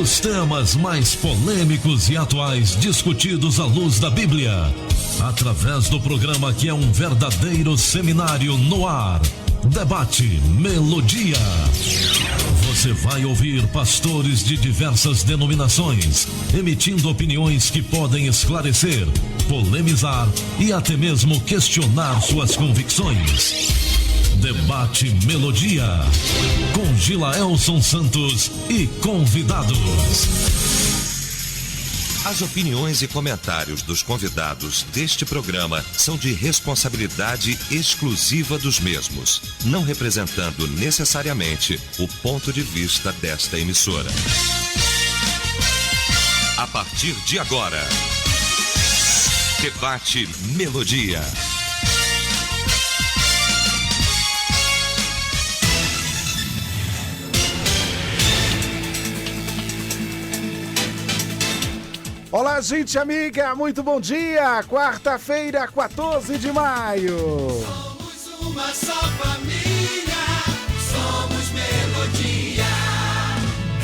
Os temas mais polêmicos e atuais discutidos à luz da Bíblia. Através do programa que é um verdadeiro seminário no ar. Debate Melodia. Você vai ouvir pastores de diversas denominações, emitindo opiniões que podem esclarecer, polemizar e até mesmo questionar suas convicções. Debate Melodia, com Gilaelson Santos e convidados. As opiniões e comentários dos convidados deste programa são de responsabilidade exclusiva dos mesmos, não representando necessariamente o ponto de vista desta emissora. A partir de agora, Debate Melodia. Olá, gente amiga, muito bom dia! Quarta-feira, 14 de maio. Somos uma só família, somos Melodia.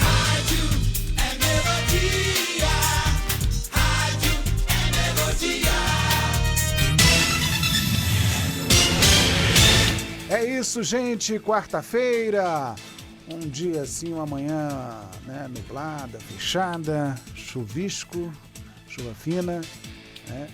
Rádio é Melodia, rádio é Melodia. É isso, gente, quarta-feira. Um dia assim, uma manhã, nublada, fechada, chuvisco, chuva fina, né?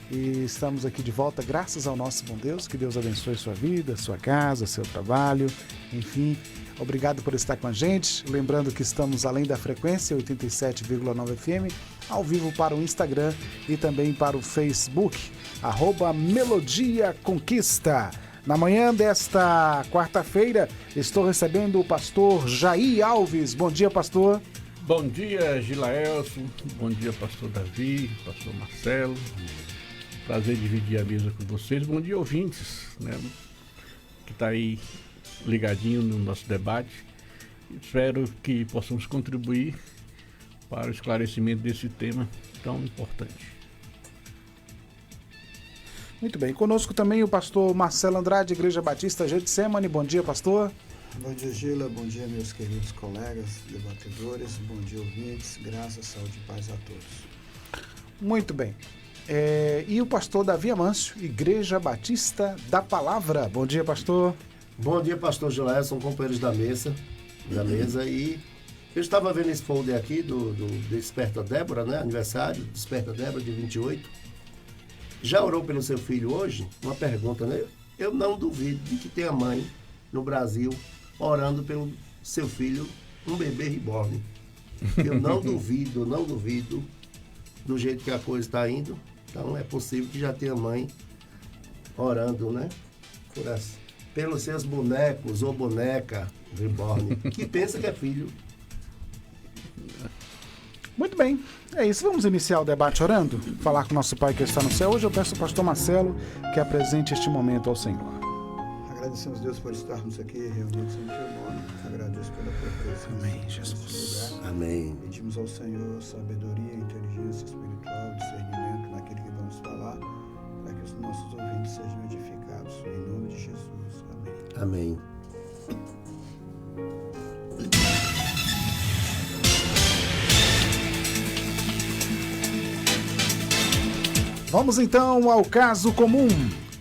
E estamos aqui de volta, graças ao nosso bom Deus. Que Deus abençoe sua vida, sua casa, seu trabalho, enfim. Obrigado por estar com a gente. Lembrando que estamos além da frequência 87,9 FM, ao vivo para o Instagram e também para o Facebook, @Melodia Conquista. Na manhã desta quarta-feira, estou recebendo o pastor Jair Alves. Bom dia, pastor. Bom dia, Gilaelson. Bom dia, pastor Davi, pastor Marcelo. Prazer dividir a mesa com vocês. Bom dia, ouvintes, que está aí ligadinho no nosso debate. Espero que possamos contribuir para o esclarecimento desse tema tão importante. Muito bem, conosco também o pastor Marcelo Andrade, Igreja Batista Getsemane. Bom dia, pastor. Bom dia, Gila. Bom dia, meus queridos colegas, debatedores. Bom dia, ouvintes. Graça, saúde e paz a todos. Muito bem. E o pastor Davi Amâncio, Igreja Batista da Palavra. Bom dia, pastor. Bom dia, pastor Gilaelson, companheiros da mesa. E eu estava vendo esse folder aqui do Desperta Débora, aniversário, Desperta Débora de 28. Já orou pelo seu filho hoje? Uma pergunta, né? Eu não duvido de que tenha mãe no Brasil orando pelo seu filho, um bebê reborn. Eu não duvido do jeito que a coisa está indo. Então é possível que já tenha mãe orando, pelos seus bonecos ou boneca reborn, que pensa que é filho. Muito bem, é isso. Vamos iniciar o debate orando? Falar com o nosso Pai que está no céu. Hoje eu peço ao pastor Marcelo que apresente este momento ao Senhor. Agradecemos, Deus, por estarmos aqui reunidos em teu nome. Agradeço pela tua presença. Amém, Jesus. Amém. Pedimos ao Senhor sabedoria, inteligência espiritual, discernimento naquilo que vamos falar, para que os nossos ouvintes sejam edificados. Em nome de Jesus. Amém. Amém. Vamos então ao caso comum.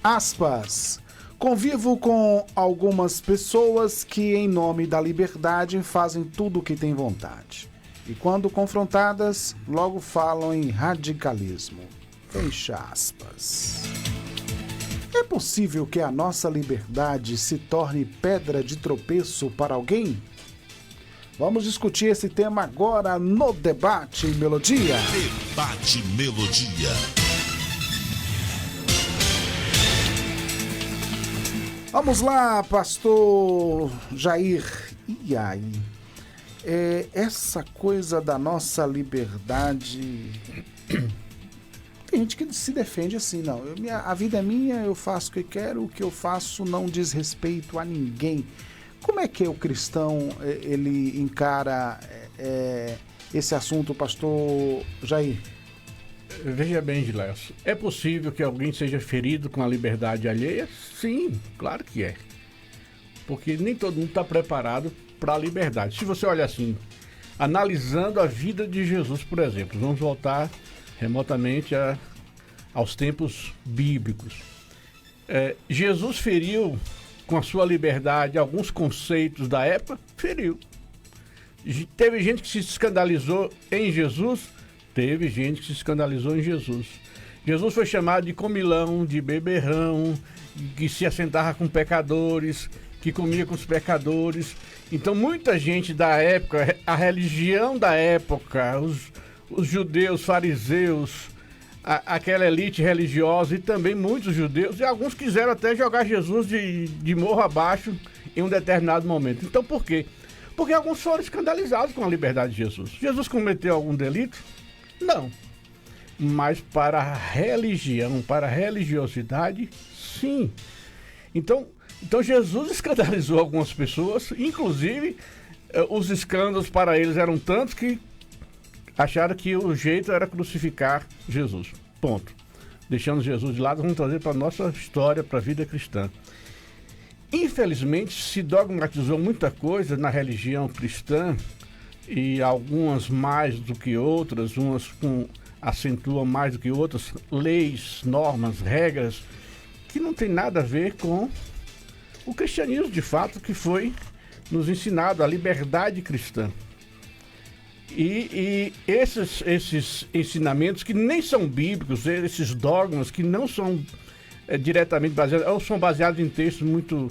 Aspas. Convivo com algumas pessoas que, em nome da liberdade, fazem tudo o que têm vontade. E quando confrontadas, logo falam em radicalismo. Fecha aspas. É possível que a nossa liberdade se torne pedra de tropeço para alguém? Vamos discutir esse tema agora no Debate Melodia. Debate Melodia. Vamos lá, pastor Jair. E aí? Essa coisa da nossa liberdade... Tem gente que se defende assim, não. A vida é minha, eu faço o que quero, o que eu faço não diz respeito a ninguém. Como é que o cristão ele encara esse assunto, pastor Jair? Veja bem, Gilaelson, é possível que alguém seja ferido com a liberdade alheia? Sim, claro que é. Porque nem todo mundo está preparado para a liberdade. Se você olha assim, analisando a vida de Jesus, por exemplo. Vamos voltar remotamente aos tempos bíblicos. Jesus feriu com a sua liberdade alguns conceitos da época? Feriu. Teve gente que se escandalizou em Jesus? Teve gente que se escandalizou em Jesus. Jesus foi chamado de comilão, de beberrão, que se assentava com pecadores, que comia com os pecadores. Então muita gente da época, a religião da época, os judeus, fariseus, aquela elite religiosa e também muitos judeus, e alguns quiseram até jogar Jesus de morro abaixo em um determinado momento. Então por quê? Porque alguns foram escandalizados com a liberdade de Jesus. Jesus cometeu algum delito? Não. Mas para a religião, para a religiosidade, sim. Então Jesus escandalizou algumas pessoas, inclusive os escândalos para eles eram tantos que acharam que o jeito era crucificar Jesus. Ponto. Deixando Jesus de lado, vamos trazer para a nossa história, para a vida cristã. Infelizmente, se dogmatizou muita coisa na religião cristã, e algumas mais do que outras, umas acentuam mais do que outras, leis, normas, regras, que não tem nada a ver com o cristianismo de fato que foi nos ensinado, a liberdade cristã. E esses ensinamentos que nem são bíblicos, esses dogmas que não são diretamente baseados, ou são baseados em textos muito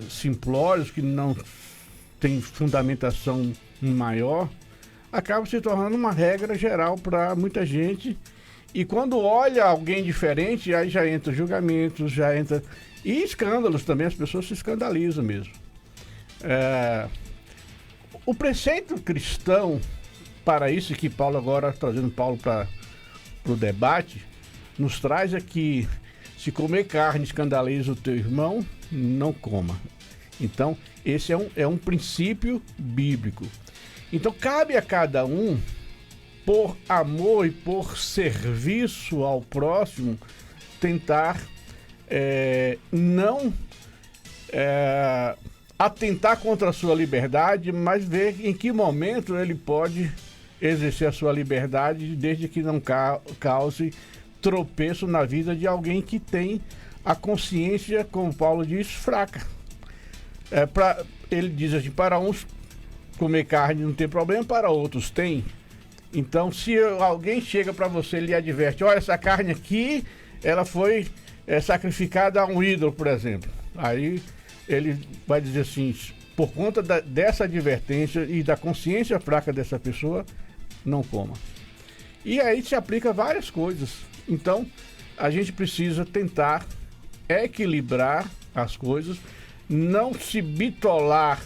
simplórios, que não têm fundamentação maior, acaba se tornando uma regra geral para muita gente. E quando olha alguém diferente, aí já entra julgamentos, já entra... E escândalos também, as pessoas se escandalizam mesmo. O preceito cristão, para isso que Paulo agora, trazendo Paulo para o debate, nos traz que se comer carne escandaliza o teu irmão, não coma. Então, esse é um princípio bíblico. Então, cabe a cada um, por amor e por serviço ao próximo, tentar não atentar contra a sua liberdade, mas ver em que momento ele pode exercer a sua liberdade, desde que não cause tropeço na vida de alguém que tem a consciência, como Paulo diz, fraca. Ele diz assim, para uns comer carne não tem problema, para outros tem. Então, se alguém chega para você e lhe adverte, olha, essa carne aqui, ela foi sacrificada a um ídolo, por exemplo. Aí ele vai dizer assim, por conta dessa advertência e da consciência fraca dessa pessoa, não coma. E aí se aplica várias coisas. Então, a gente precisa tentar equilibrar as coisas, não se bitolar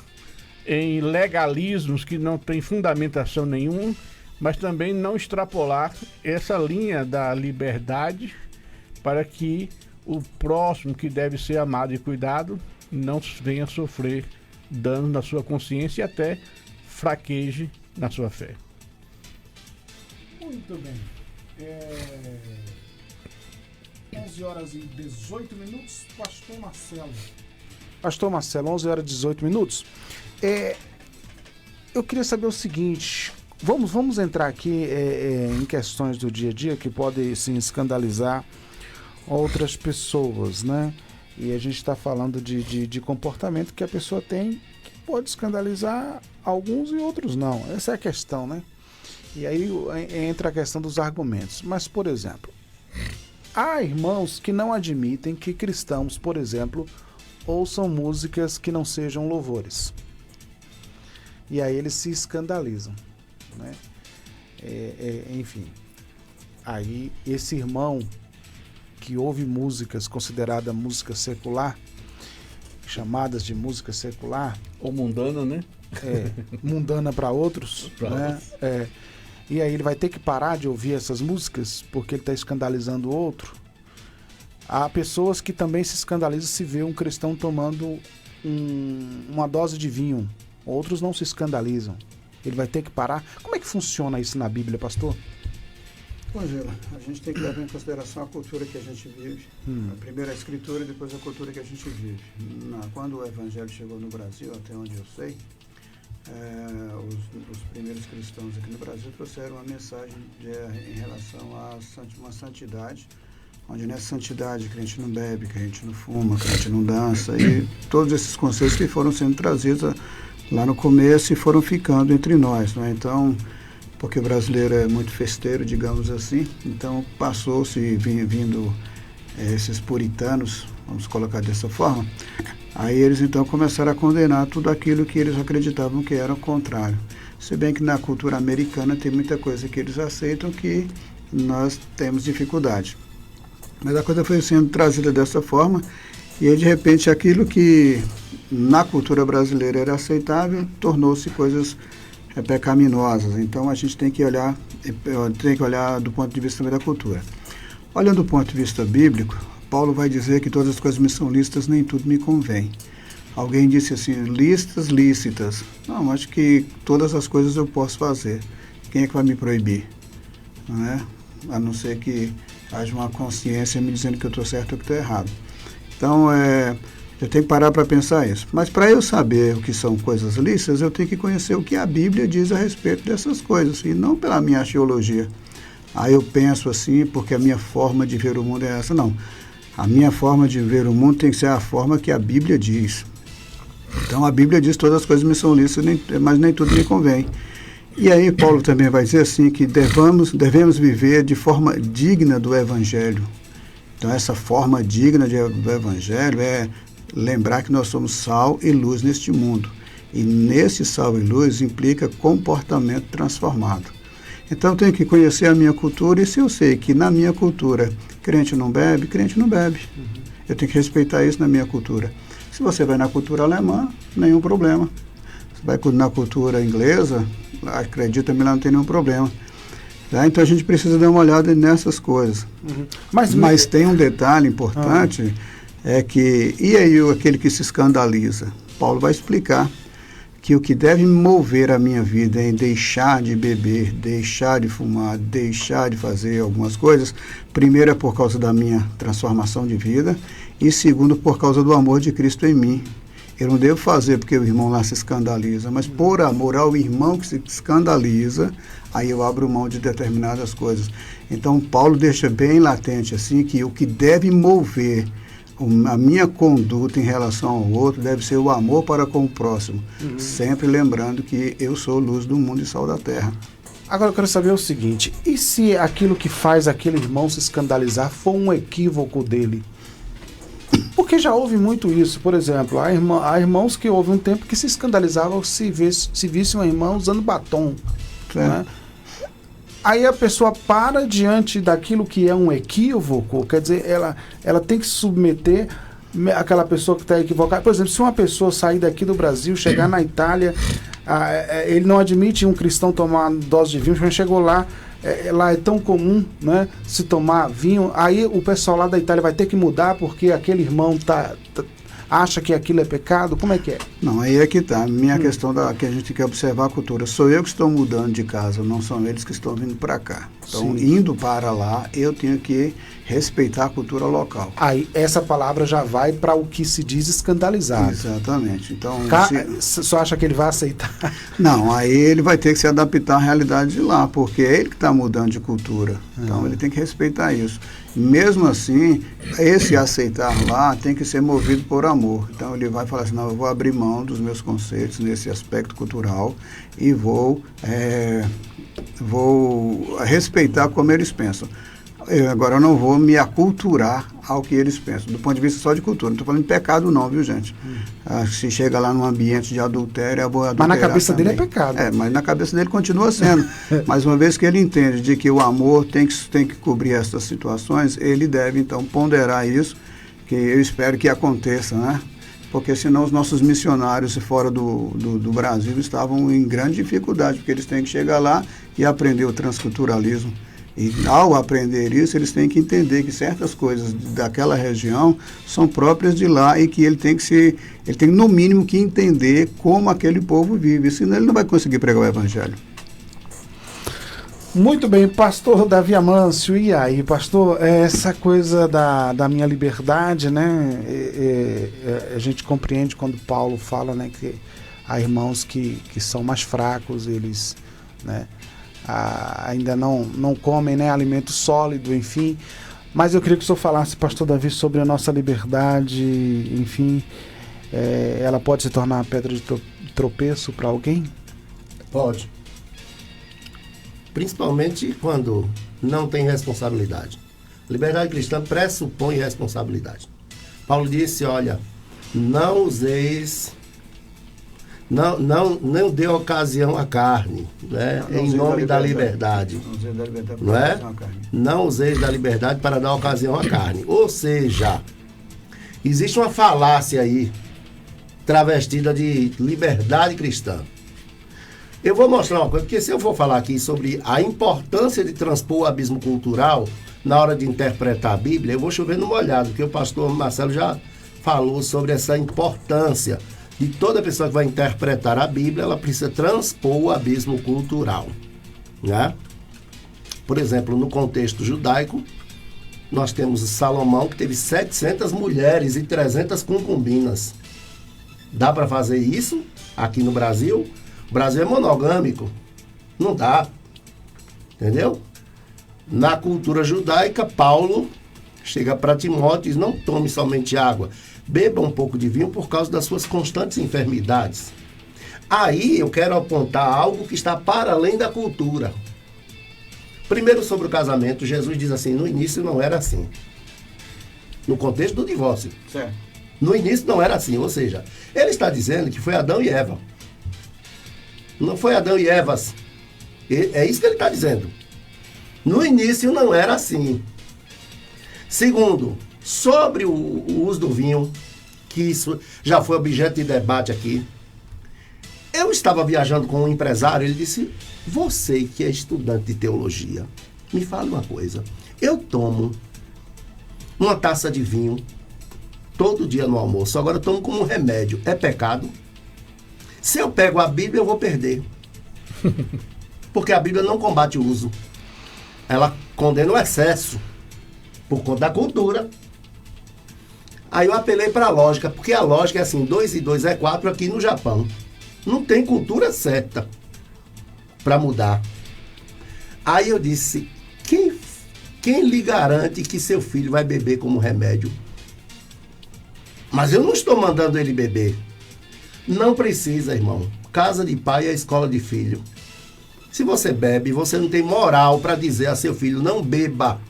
em legalismos que não têm fundamentação nenhuma, mas também não extrapolar essa linha da liberdade para que o próximo, que deve ser amado e cuidado, não venha sofrer dano na sua consciência e até fraqueje na sua fé. Muito bem. 11 horas e 18 minutos, Pastor Marcelo. Pastor Marcelo, 11 horas e 18 minutos. Eu queria saber o seguinte, vamos entrar aqui em questões do dia a dia que podem, sim, escandalizar outras pessoas, né? E a gente está falando de comportamento que a pessoa tem, que pode escandalizar alguns e outros não. Essa é a questão, né? E aí entra a questão dos argumentos. Mas, por exemplo, há irmãos que não admitem que cristãos, por exemplo, ouçam músicas que não sejam louvores. E aí eles se escandalizam, né? Enfim, aí esse irmão que ouve músicas consideradas música secular, chamadas de música secular, ou mundana, né? Mundana para outros, né? E aí ele vai ter que parar de ouvir essas músicas porque ele está escandalizando o outro. Há pessoas que também se escandalizam se vê um cristão tomando uma dose de vinho. Outros não se escandalizam. Ele vai ter que parar. Como é que funciona isso na Bíblia, pastor? Angela, a gente tem que levar em consideração a cultura que a gente vive. Primeiro a escritura e depois a cultura que a gente vive. Quando o evangelho chegou no Brasil, até onde eu sei, os primeiros cristãos aqui no Brasil trouxeram uma mensagem em relação a uma santidade, onde nessa santidade que a gente não bebe, que a gente não fuma, que a gente não dança, e todos esses conceitos que foram sendo trazidos lá no começo e foram ficando entre nós, né? Então, porque o brasileiro é muito festeiro, digamos assim, então passou-se vindo esses puritanos, vamos colocar dessa forma, aí eles então começaram a condenar tudo aquilo que eles acreditavam que era o contrário. Se bem que na cultura americana tem muita coisa que eles aceitam que nós temos dificuldade. Mas a coisa foi sendo trazida dessa forma, e aí de repente aquilo que na cultura brasileira era aceitável, tornou-se coisas pecaminosas. Então a gente tem que olhar do ponto de vista também da cultura. Olhando do ponto de vista bíblico, Paulo vai dizer que todas as coisas me são lícitas, nem tudo me convém. Alguém disse assim, listas, lícitas. Não, acho que todas as coisas eu posso fazer. Quem é que vai me proibir? Não é? A não ser que haja uma consciência me dizendo que eu estou certo ou que estou errado. Então, eu tenho que parar para pensar isso. Mas para eu saber o que são coisas lícitas, eu tenho que conhecer o que a Bíblia diz a respeito dessas coisas, e não pela minha teologia. Aí eu penso assim, porque a minha forma de ver o mundo é essa. Não. A minha forma de ver o mundo tem que ser a forma que a Bíblia diz. Então a Bíblia diz que todas as coisas me são lícitas, mas nem tudo me convém. E aí Paulo também vai dizer assim que devemos viver de forma digna do Evangelho. Então essa forma digna do Evangelho é lembrar que nós somos sal e luz neste mundo. E nesse sal e luz implica comportamento transformado. Então eu tenho que conhecer a minha cultura, e se eu sei que na minha cultura crente não bebe, crente não bebe. Eu tenho que respeitar isso na minha cultura. Se você vai na cultura alemã, nenhum problema. Se vai na cultura inglesa, acredita-me, lá não tem nenhum problema. Tá? Então a gente precisa dar uma olhada nessas coisas. Mas tem um detalhe importante, é que, e aí aquele que se escandaliza? Paulo vai explicar que o que deve mover a minha vida é deixar de beber, deixar de fumar, deixar de fazer algumas coisas. Primeiro é por causa da minha transformação de vida, e segundo por causa do amor de Cristo em mim. Eu não devo fazer porque o irmão lá se escandaliza, mas por amor ao irmão que se escandaliza, aí eu abro mão de determinadas coisas. Então Paulo deixa bem latente assim que o que deve mover a minha conduta em relação ao outro deve ser o amor para com o próximo, sempre lembrando que eu sou luz do mundo e sal da terra. Agora eu quero saber o seguinte, e se aquilo que faz aquele irmão se escandalizar for um equívoco dele? Porque já houve muito isso. Por exemplo, há irmãos que houve um tempo que se escandalizavam se visse uma irmã usando batom. Né? Aí a pessoa para diante daquilo que é um equívoco, quer dizer, ela tem que submeter aquela pessoa que está equivocada. Por exemplo, se uma pessoa sair daqui do Brasil, chegar na Itália, ele não admite um cristão tomar dose de vinho, quando chegou lá, lá é tão comum, né, se tomar vinho, aí o pessoal lá da Itália vai ter que mudar porque aquele irmão acha que aquilo é pecado. Como é que é? Não, aí é que está. A minha questão que a gente tem que observar a cultura. Sou eu que estou mudando de casa, não são eles que estão vindo para cá. Então, indo para lá, eu tenho que respeitar a cultura local. Aí, essa palavra já vai para o que se diz escandalizado. Exatamente. Então, só acha que ele vai aceitar? Não, aí ele vai ter que se adaptar à realidade de lá, porque é ele que está mudando de cultura. Então, ele tem que respeitar isso. Mesmo assim, esse aceitar lá tem que ser movido por amor. Então ele vai falar assim, não, eu vou abrir mão dos meus conceitos nesse aspecto cultural e vou respeitar como eles pensam. Agora eu não vou me aculturar ao que eles pensam, do ponto de vista só de cultura. Não estou falando de pecado não, viu, gente? Se chega lá num ambiente de adultério, eu vou adulterar. Mas na cabeça também. dele é pecado. Mas na cabeça dele continua sendo. Mas uma vez que ele entende de que o amor tem que cobrir essas situações, ele deve então ponderar isso, que eu espero que aconteça, né? Porque senão os nossos missionários fora do Brasil estavam em grande dificuldade, porque eles têm que chegar lá e aprender o transculturalismo. E ao aprender isso, eles têm que entender que certas coisas daquela região são próprias de lá e que ele tem no mínimo que entender como aquele povo vive, senão ele não vai conseguir pregar o evangelho. Muito bem, pastor Davi Amâncio, e aí, pastor, essa coisa da minha liberdade, né, a gente compreende quando Paulo fala, né, que há irmãos que são mais fracos, eles, né, ainda não comem, né, alimento sólido, enfim. Mas eu queria que o senhor falasse, pastor Davi, sobre a nossa liberdade, enfim, ela pode se tornar uma pedra de tropeço para alguém? Pode. Principalmente quando não tem responsabilidade. Liberdade cristã pressupõe responsabilidade. Paulo disse, olha, não useis, não dê ocasião à carne, né? Em nome da liberdade. Não é? Não useis da liberdade para dar ocasião à carne. Ou seja, existe uma falácia aí, travestida de liberdade cristã. Eu vou mostrar uma coisa, porque se eu for falar aqui sobre a importância de transpor o abismo cultural na hora de interpretar a Bíblia, eu vou chover no molhado, porque o pastor Marcelo já falou sobre essa importância de toda pessoa que vai interpretar a Bíblia, ela precisa transpor o abismo cultural, né? Por exemplo, no contexto judaico, nós temos Salomão, que teve 700 mulheres e 300 concubinas. Dá para fazer isso aqui no Brasil? O Brasil é monogâmico. Não dá. Entendeu? Na cultura judaica, Paulo chega para Timóteo e diz, não tome somente água, beba um pouco de vinho por causa das suas constantes enfermidades. Aí eu quero apontar algo que está para além da cultura. Primeiro, sobre o casamento, Jesus diz assim, no início não era assim. No contexto do divórcio. Certo. No início não era assim, ou seja, ele está dizendo que foi Adão e Eva. Não foi Adão e Evas. É isso que ele está dizendo. No início não era assim. Segundo, sobre o uso do vinho, que isso já foi objeto de debate aqui. Eu estava viajando com um empresário, ele disse, você que é estudante de teologia, me fala uma coisa. Eu tomo uma taça de vinho todo dia no almoço, agora eu tomo como um remédio. É pecado? Se eu pego a Bíblia, eu vou perder. Porque a Bíblia não combate o uso. Ela condena o excesso. Por conta da cultura. Aí eu apelei para a lógica. Porque a lógica é assim, 2 e 2 é 4 aqui no Japão. Não tem cultura certa para mudar. Aí eu disse, quem lhe garante que seu filho vai beber como remédio? Mas eu não estou mandando ele beber. Não precisa, irmão. Casa de pai é escola de filho. Se você bebe, você não tem moral para dizer a seu filho, não beba.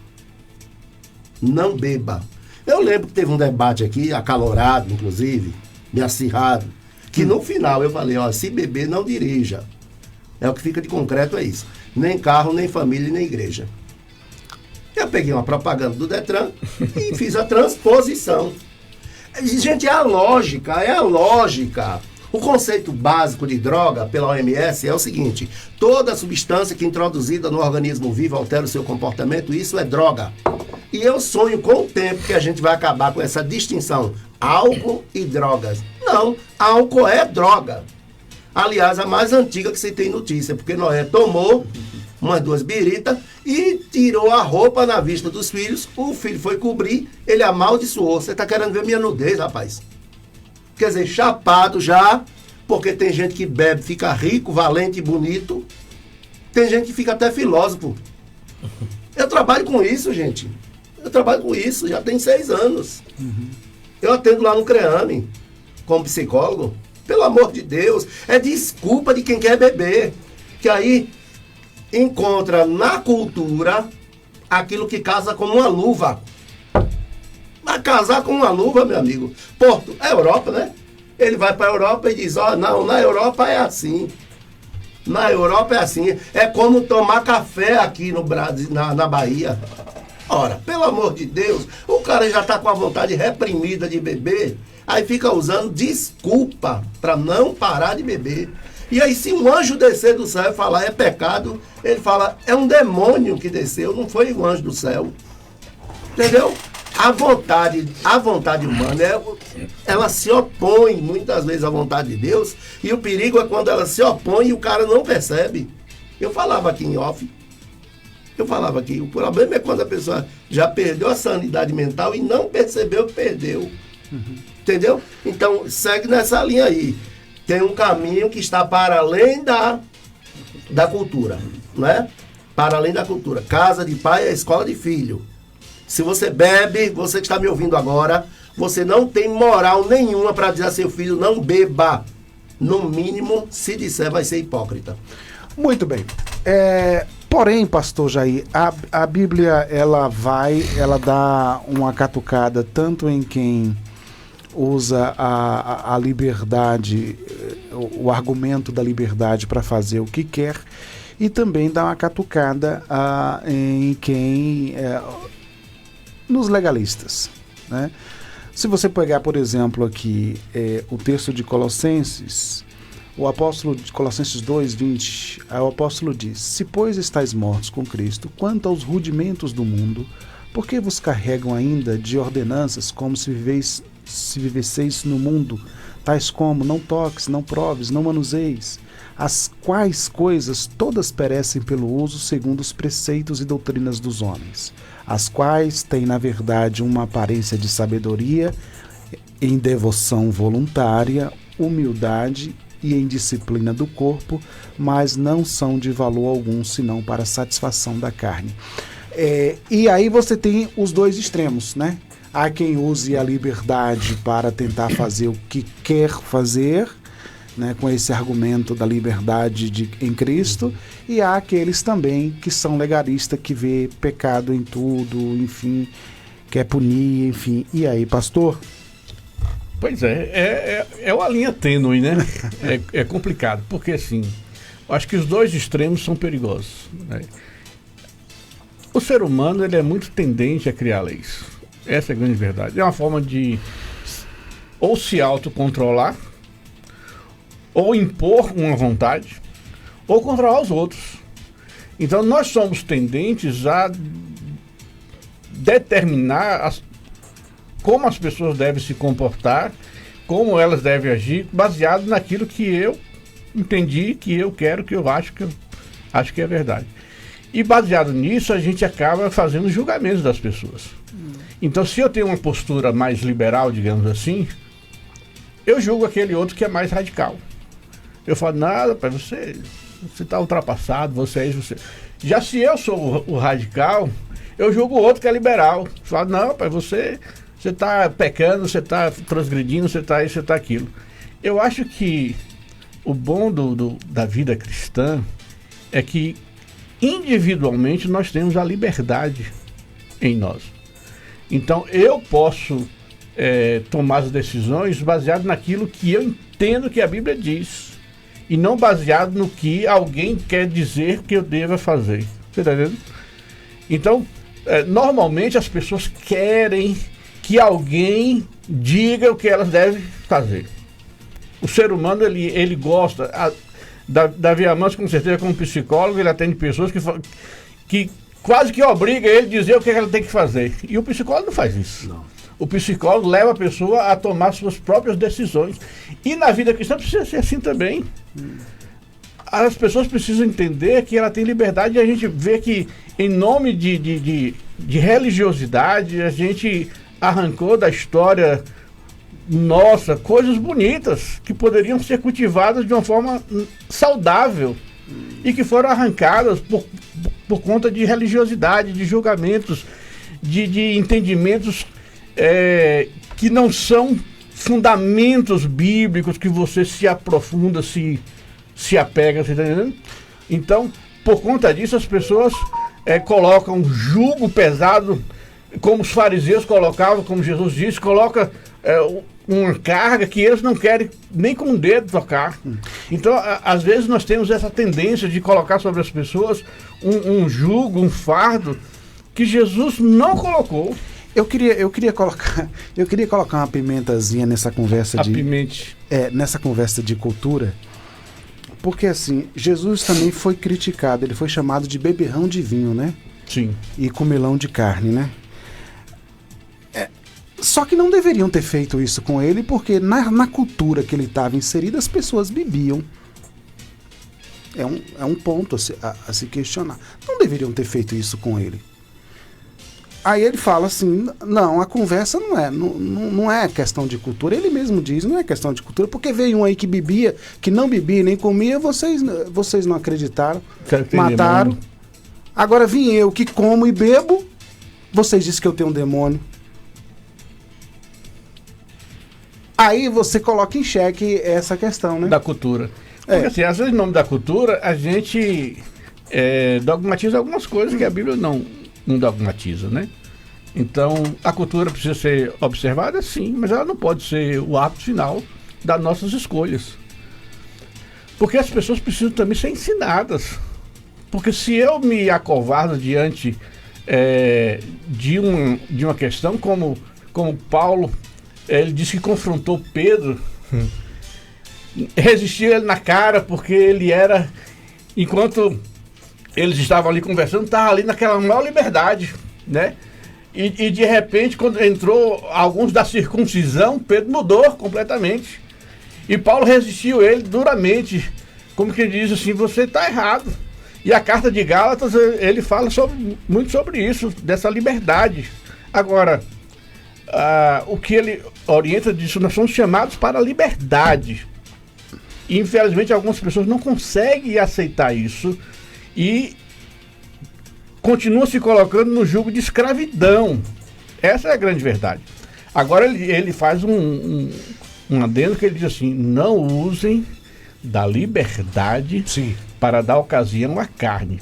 Não beba. Eu lembro que teve um debate aqui, acalorado, inclusive, me acirrado, que no final eu falei, ó, se beber, não dirija. É o que fica de concreto, é isso. Nem carro, nem família, nem igreja. Eu peguei uma propaganda do Detran e fiz a transposição. Gente, é a lógica. O conceito básico de droga pela OMS é o seguinte, toda substância que é introduzida no organismo vivo altera o seu comportamento, isso é droga. E eu sonho com o tempo que a gente vai acabar com essa distinção, álcool e drogas. Não, álcool é droga. Aliás, a mais antiga que você tem notícia, porque Noé tomou umas 2 biritas e tirou a roupa na vista dos filhos, o filho foi cobrir, ele amaldiçoou. Você está querendo ver minha nudez, rapaz? Quer dizer, chapado já, porque tem gente que bebe, fica rico, valente e bonito. Tem gente que fica até filósofo. Eu trabalho com isso, gente. Eu trabalho com isso, já tem 6 anos. Eu atendo lá no CREAME, como psicólogo. Pelo amor de Deus, é desculpa de quem quer beber. Que aí encontra na cultura aquilo que casa como uma luva. Mas casar com uma luva, meu amigo, Porto, é Europa, né? Ele vai para a Europa e diz, ó, não, na Europa é assim. Na Europa é assim. É como tomar café aqui no Brasil, na Bahia. Ora, pelo amor de Deus, o cara já está com a vontade reprimida de beber, aí fica usando desculpa para não parar de beber. E aí, se um anjo descer do céu e falar é pecado, ele fala, é um demônio que desceu, não foi um anjo do céu. Entendeu? A vontade humana, ela se opõe muitas vezes à vontade de Deus, e o perigo é quando ela se opõe e o cara não percebe. Eu falava aqui em off, o problema é quando a pessoa já perdeu a sanidade mental e não percebeu que perdeu. Entendeu? Então, segue nessa linha aí. tem um caminho que está para além da cultura, né? Para além da cultura. Casa de pai é escola de filho. Se você bebe, você que está me ouvindo agora, você não tem moral nenhuma para dizer a seu filho não beba. No mínimo, se disser, vai ser hipócrita. Muito bem. Porém, pastor Jair, a Bíblia, ela dá uma catucada tanto em quem usa a liberdade, o argumento da liberdade para fazer o que quer, e também dá uma catucada em quem... nos legalistas, né? Se você pegar, por exemplo, aqui o texto de Colossenses, o apóstolo de Colossenses 2:20, o apóstolo diz: se, pois, estáis mortos com Cristo, quanto aos rudimentos do mundo, por que vos carregam ainda de ordenanças como se vivesseis no mundo, tais como não toques, não proves, não manuseis, as quais coisas todas perecem pelo uso segundo os preceitos e doutrinas dos homens, as quais têm na verdade uma aparência de sabedoria, em devoção voluntária, humildade e em disciplina do corpo, mas não são de valor algum senão para a satisfação da carne. E aí você tem os dois extremos, né? Há quem use a liberdade para tentar fazer o que quer fazer, né, com esse argumento da liberdade em Cristo, e há aqueles também que são legalistas, que vê pecado em tudo, enfim, quer punir, enfim. E aí, pastor? Pois é uma linha tênue, né? É complicado, porque assim, eu acho que os dois extremos são perigosos, né? O ser humano, ele é muito tendente a criar leis. Essa é a grande verdade. É uma forma de ou se autocontrolar, ou impor uma vontade, ou controlar os outros. Então nós somos tendentes a determinar como as pessoas devem se comportar, como elas devem agir, baseado naquilo que eu entendi, que eu quero, que eu acho que é verdade. E baseado nisso, a gente acaba fazendo julgamentos das pessoas. Então, se eu tenho uma postura mais liberal, digamos assim, eu julgo aquele outro que é mais radical. Eu falo, nada, pai, você está ultrapassado, você é isso, você... Já se eu sou o radical, eu julgo o outro que é liberal. Eu falo, não, pai, você está pecando, você está transgredindo, você está isso, você está aquilo. Eu acho que o bom da vida cristã é que individualmente nós temos a liberdade em nós. Então eu posso tomar as decisões baseado naquilo que eu entendo que a Bíblia diz, e não baseado no que alguém quer dizer que eu deva fazer. Você está entendendo? Então, normalmente as pessoas querem que alguém diga o que elas devem fazer. O ser humano, ele gosta... Davi Amâncio, com certeza, como psicólogo, ele atende pessoas que quase que obriga ele a dizer o que ela tem que fazer. E o psicólogo não faz isso. Não. O psicólogo leva a pessoa a tomar suas próprias decisões. E na vida cristã precisa ser assim também. As pessoas precisam entender que ela tem liberdade, e a gente vê que, em nome de religiosidade, a gente arrancou da história nossa coisas bonitas que poderiam ser cultivadas de uma forma saudável e que foram arrancadas por conta de religiosidade, de julgamentos, de entendimentos que não são fundamentos bíblicos que você se aprofunda, se apega, você tá entendendo? Então, por conta disso, as pessoas colocam jugo pesado, como os fariseus colocavam, como Jesus disse, coloca uma carga que eles não querem nem com o dedo tocar. Então, às vezes nós temos essa tendência de colocar sobre as pessoas um jugo, um fardo que Jesus não colocou. Eu queria colocar uma pimentazinha nessa conversa nessa conversa de cultura, porque assim, Jesus também foi criticado, ele foi chamado de beberrão de vinho, né? Sim. E comilão de carne, né? Só que não deveriam ter feito isso com ele, porque na cultura que ele estava inserido, as pessoas bebiam. É um ponto a se questionar. Não deveriam ter feito isso com ele. Aí ele fala assim, não, a conversa não é questão de cultura. Ele mesmo diz, não é questão de cultura, porque veio um aí que bebia, que não bebia nem comia, vocês não acreditaram, mataram. Demônio. Agora vim eu que como e bebo, vocês dizem que eu tenho um demônio. Aí você coloca em xeque essa questão, né? Da cultura. Porque assim, às vezes em nome da cultura, a gente dogmatiza algumas coisas que a Bíblia não dogmatiza, né? Então, a cultura precisa ser observada, sim, mas ela não pode ser o ápice final das nossas escolhas. Porque as pessoas precisam também ser ensinadas. Porque se eu me acovardo diante de uma questão como Paulo, ele disse que confrontou Pedro, resistiu ele na cara, porque ele era, enquanto eles estavam ali conversando, estava ali naquela maior liberdade, né? E de repente, quando entrou alguns da circuncisão, Pedro mudou completamente. E Paulo resistiu ele duramente, como que diz assim, você está errado. E a carta de Gálatas, ele fala muito sobre isso, dessa liberdade. Agora, o que ele orienta disso, nós somos chamados para a liberdade. E, infelizmente, algumas pessoas não conseguem aceitar isso e continuam se colocando no jugo de escravidão. Essa é a grande verdade. Agora ele faz um adendo que ele diz assim, não usem da liberdade para dar ocasião à carne.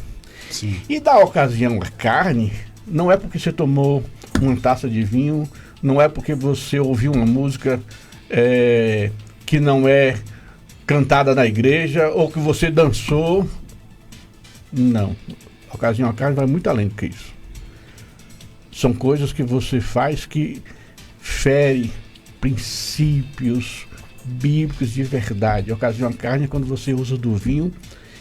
Sim. E dar ocasião à carne não é porque você tomou uma taça de vinho, não é porque você ouviu uma música que não é cantada na igreja, ou que você dançou. Não. A ocasião à carne vai muito além do que isso. São coisas que você faz que fere princípios bíblicos de verdade. A ocasião à carne é quando você usa do vinho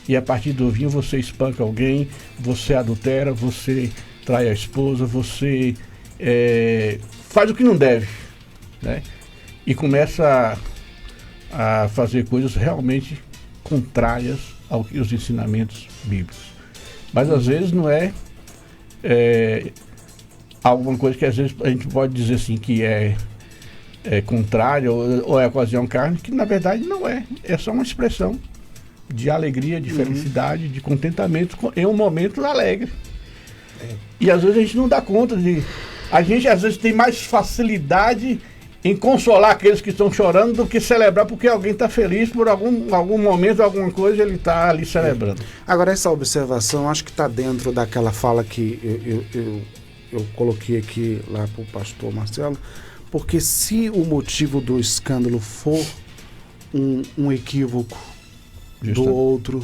e a partir do vinho você espanca alguém, você adultera, você trai a esposa, você faz o que não deve, né? E começa a fazer coisas realmente contrárias aos ensinamentos bíblicos. Mas às vezes não é alguma coisa que às vezes a gente pode dizer assim que é contrária ou é ocasião carne, que na verdade não é. É só uma expressão de alegria, de felicidade, de contentamento em um momento alegre. E às vezes a gente não dá conta de... A gente às vezes tem mais facilidade em consolar aqueles que estão chorando do que celebrar porque alguém está feliz por algum momento, alguma coisa, ele está ali celebrando. Agora, essa observação, acho que está dentro daquela fala que eu coloquei aqui lá para o pastor Marcelo, porque se o motivo do escândalo for um equívoco do outro,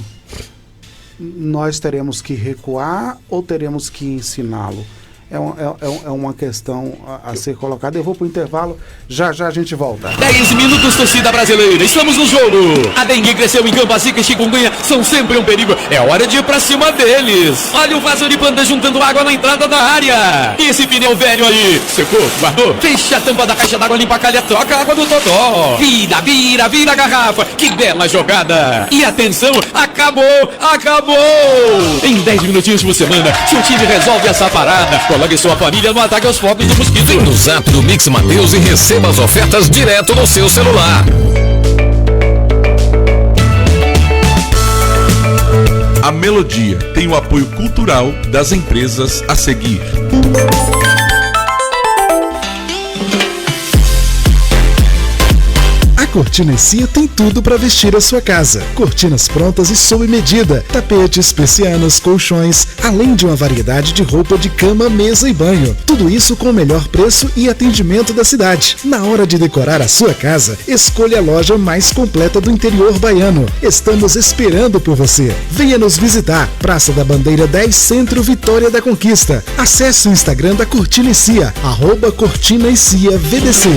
nós teremos que recuar ou teremos que ensiná-lo? É uma questão a ser colocada. Eu vou pro intervalo, já a gente volta. 10 minutos, torcida brasileira, estamos no jogo. A dengue cresceu em campo, a zika e chikungunya são sempre um perigo. É hora de ir pra cima deles. Olha o vaso de planta juntando água na entrada da área. E esse pneu velho aí, secou, guardou? Fecha a tampa da caixa d'água, limpa a calha, troca a água do totó. Vira a garrafa, que bela jogada. E atenção, acabou. Em 10 minutinhos por semana, seu time resolve essa parada. Coloque sua família no ataque aos focos do mosquito. Vem no Zap do Mix Mateus e receba as ofertas direto no seu celular. A Melodia tem o apoio cultural das empresas a seguir. Cortina Cia tem tudo para vestir a sua casa. Cortinas prontas e sob medida, tapetes, persianas, colchões, além de uma variedade de roupa de cama, mesa e banho. Tudo isso com o melhor preço e atendimento da cidade. Na hora de decorar a sua casa, escolha a loja mais completa do interior baiano. Estamos esperando por você. Venha nos visitar. Praça da Bandeira 10, Centro, Vitória da Conquista. Acesse o Instagram da Cortina Cia, @Cortina e Cia VDC.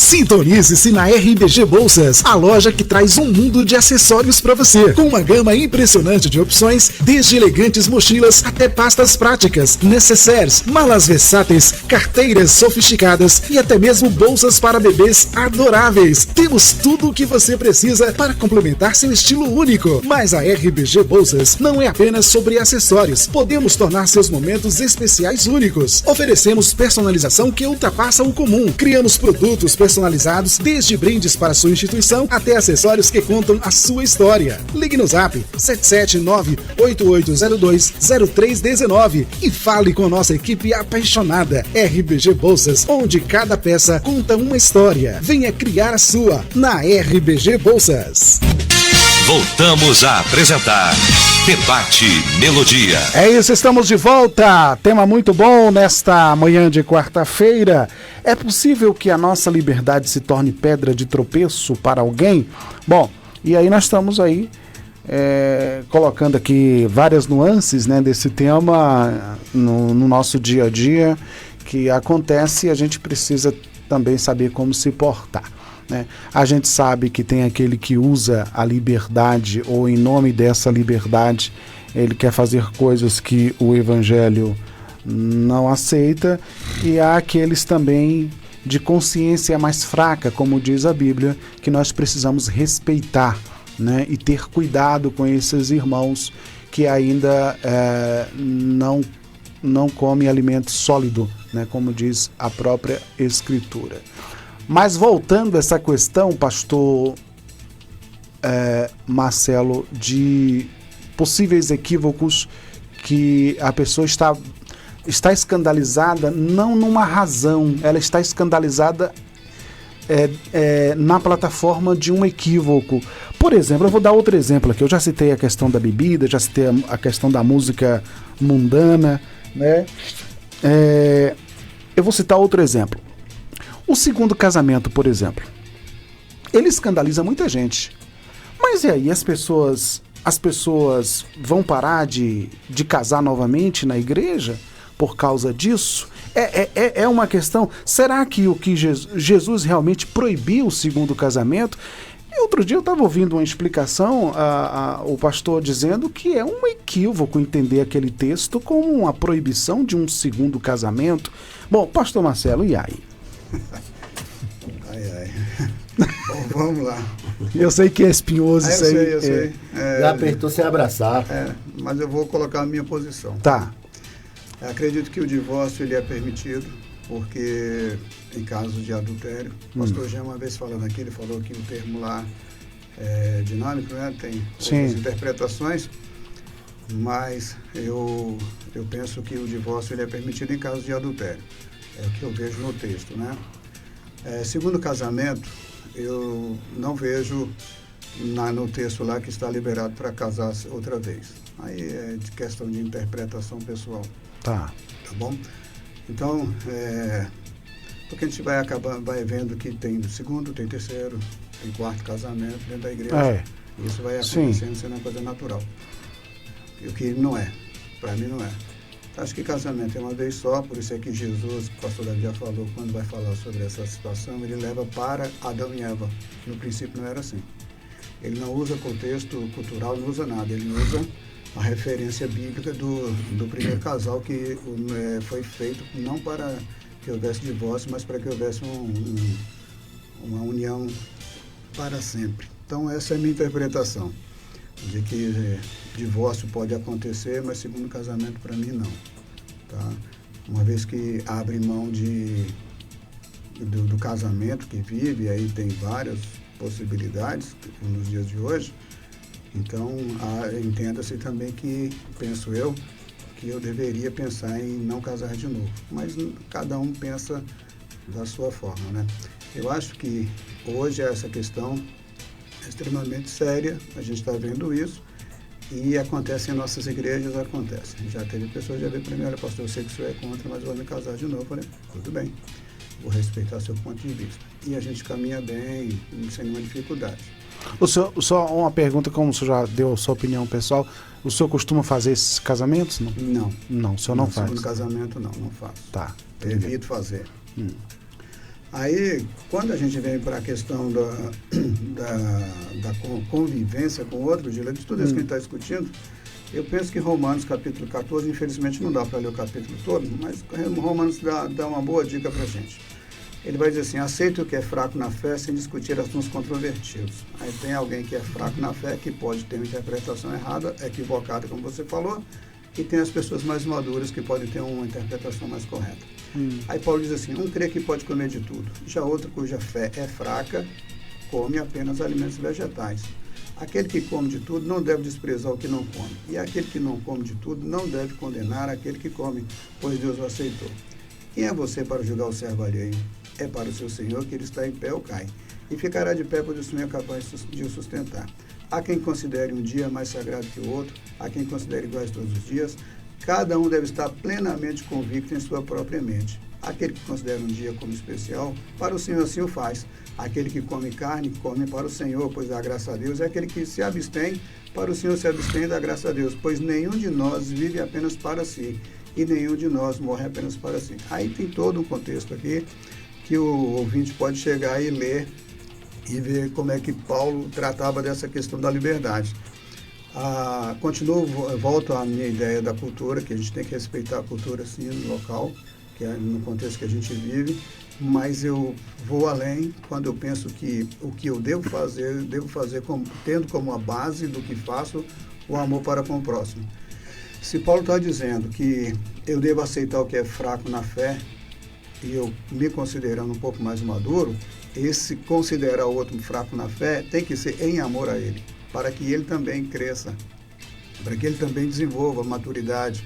Sintonize-se na RBG Bolsas, a loja que traz um mundo de acessórios para você, com uma gama impressionante de opções, desde elegantes mochilas até pastas práticas, necessaires, malas versáteis, carteiras sofisticadas e até mesmo bolsas para bebês adoráveis. Temos tudo o que você precisa para complementar seu estilo único. Mas a RBG Bolsas não é apenas sobre acessórios. Podemos tornar seus momentos especiais únicos. Oferecemos personalização que ultrapassa o comum. Criamos produtos personalizados, desde brindes para sua instituição até acessórios que contam a sua história. Ligue no Zap 779-8802-0319 e fale com a nossa equipe apaixonada. RBG Bolsas, onde cada peça conta uma história. Venha criar a sua na RBG Bolsas. Voltamos a apresentar Debate Melodia. É isso, estamos de volta. Tema muito bom nesta manhã de quarta-feira. É possível que a nossa liberdade se torne pedra de tropeço para alguém? Bom, e aí nós estamos aí colocando aqui várias nuances, né, desse tema no nosso dia a dia que acontece, e a gente precisa também saber como se portar. Né? A gente sabe que tem aquele que usa a liberdade, ou em nome dessa liberdade ele quer fazer coisas que o evangelho não aceita, e há aqueles também de consciência mais fraca, como diz a Bíblia, que nós precisamos respeitar, né? E ter cuidado com esses irmãos que ainda não comem alimento sólido, né? Como diz a própria Escritura. Mas voltando a essa questão, pastor Marcelo, de possíveis equívocos que a pessoa está escandalizada não numa razão, ela está escandalizada na plataforma de um equívoco. Por exemplo, eu vou dar outro exemplo aqui. Eu já citei a questão da bebida, já citei a questão da música mundana, né? Eu vou citar outro exemplo. O segundo casamento, por exemplo, ele escandaliza muita gente. Mas e aí, as pessoas vão parar de casar novamente na igreja por causa disso? É uma questão. Será que o que Jesus realmente proibiu o segundo casamento? E outro dia eu estava ouvindo uma explicação, o pastor dizendo que é um equívoco entender aquele texto como uma proibição de um segundo casamento. Bom, pastor Marcelo, e aí? Bom, vamos lá. Eu sei que é espinhoso isso aí. Eu sei. Já apertou sem abraçar. Mas eu vou colocar a minha posição. Tá. Acredito que o divórcio ele é permitido, porque em casos de adultério, o pastor Jean uma vez falando aqui, ele falou que o termo lá é dinâmico, né? Tem outras interpretações, mas eu penso que o divórcio ele é permitido em casos de adultério. É o que eu vejo no texto, né? Segundo casamento, eu não vejo no texto lá que está liberado para casar outra vez. Aí é de questão de interpretação pessoal. Tá bom? Então, porque a gente vai vendo que tem segundo, tem terceiro, tem quarto casamento dentro da igreja. Isso vai acontecendo, sendo uma coisa natural. E o que não é, para mim não é. Acho que casamento é uma vez só, por isso é que Jesus, o pastor Davi já falou, quando vai falar sobre essa situação, ele leva para Adão e Eva. No princípio não era assim. Ele não usa contexto cultural, não usa nada, ele usa a referência bíblica do primeiro casal que foi feito não para que houvesse divórcio, mas para que houvesse uma união para sempre. Então essa é a minha interpretação, de que divórcio pode acontecer, mas segundo casamento para mim não. Tá? Uma vez que abre mão do casamento que vive, aí tem várias possibilidades nos dias de hoje. Então, entenda-se também que, penso eu, que eu deveria pensar em não casar de novo. Mas cada um pensa da sua forma, né? Eu acho que hoje essa questão é extremamente séria, a gente está vendo isso, e acontece em nossas igrejas, acontece. Já teve pessoas, já veio primeiro, pastor, eu sei que o senhor é contra, mas eu vou me casar de novo. Eu falei, tudo bem, vou respeitar seu ponto de vista. E a gente caminha bem, sem nenhuma dificuldade. O senhor, só uma pergunta, como o senhor já deu a sua opinião pessoal, o senhor costuma fazer esses casamentos? Não. Não, o senhor não faz? Segundo casamento, não faço. Tá. Evito fazer. Aí, quando a gente vem para a questão da convivência com o outro, de tudo isso que a gente está discutindo, eu penso que Romanos capítulo 14, infelizmente não dá para ler o capítulo todo, mas Romanos dá uma boa dica para a gente. Ele vai dizer assim: aceite o que é fraco na fé sem discutir assuntos controvertidos. Aí tem alguém que é fraco na fé, que pode ter uma interpretação errada, equivocada, como você falou, e tem as pessoas mais maduras que podem ter uma interpretação mais correta. Aí Paulo diz assim: um crê que pode comer de tudo, já outro cuja fé é fraca, come apenas alimentos vegetais. Aquele que come de tudo não deve desprezar o que não come, e aquele que não come de tudo não deve condenar aquele que come, pois Deus o aceitou. Quem é você para julgar o servo alheio? É para o seu Senhor que ele está em pé ou cai, e ficará de pé, pois o Senhor é capaz de o sustentar. Há quem considere um dia mais sagrado que o outro, há quem considere iguais todos os dias. Cada um deve estar plenamente convicto em sua própria mente. Aquele que considera um dia como especial, para o Senhor assim o faz. Aquele que come carne, come para o Senhor, pois dá graça a Deus. E aquele que se abstém, para o Senhor se abstém e dá graça a Deus. Pois nenhum de nós vive apenas para si, e nenhum de nós morre apenas para si. Aí tem todo um contexto aqui, que o ouvinte pode chegar e ler, e ver como é que Paulo tratava dessa questão da liberdade. Volto à minha ideia da cultura, que a gente tem que respeitar a cultura sim no local, que é no contexto que a gente vive, mas eu vou além quando eu penso que o que eu devo fazer tendo como a base do que faço o amor para com o próximo. Se Paulo está dizendo que eu devo aceitar o que é fraco na fé, e eu me considerando um pouco mais maduro, esse considerar o outro fraco na fé tem que ser em amor a ele, para que ele também cresça, para que ele também desenvolva maturidade.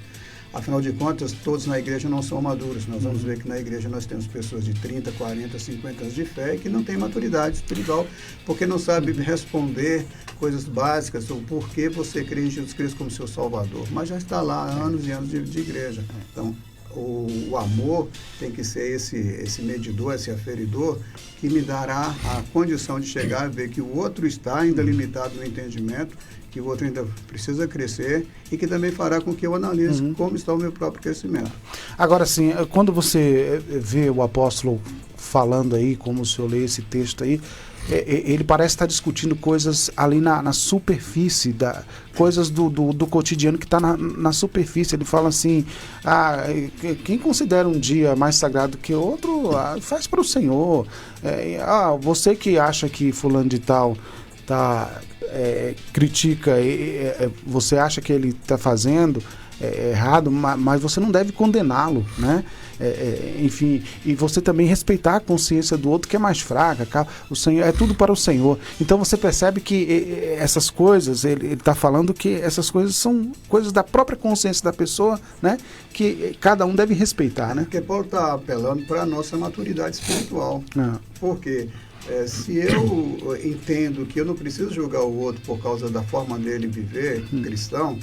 Afinal de contas, todos na igreja não são maduros. Nós vamos ver que na igreja nós temos pessoas de 30, 40, 50 anos de fé que não têm maturidade espiritual, porque não sabe responder coisas básicas, o porquê você crê em Jesus Cristo como seu Salvador, mas já está lá há anos e anos de igreja. Então, o amor tem que ser esse medidor, esse aferidor, que me dará a condição de chegar a ver que o outro está ainda limitado no entendimento, que o outro ainda precisa crescer e que também fará com que eu analise como está o meu próprio crescimento. Agora, sim, quando você vê o apóstolo falando aí, como o senhor lê esse texto aí, ele parece estar discutindo coisas ali na superfície, coisas do cotidiano que está na superfície. Ele fala assim: quem considera um dia mais sagrado que outro, faz para o Senhor. Você que acha que fulano de tal critica, você acha que ele está fazendo errado, mas você não deve condená-lo, né? Enfim, e você também respeitar a consciência do outro que é mais fraca. O Senhor, é tudo para o Senhor. Então você percebe que essas coisas, ele está falando que essas coisas são coisas da própria consciência da pessoa, né? Que cada um deve respeitar, né? Porque Paulo está apelando para a nossa maturidade espiritual. Porque se eu entendo que eu não preciso julgar o outro por causa da forma dele viver cristão,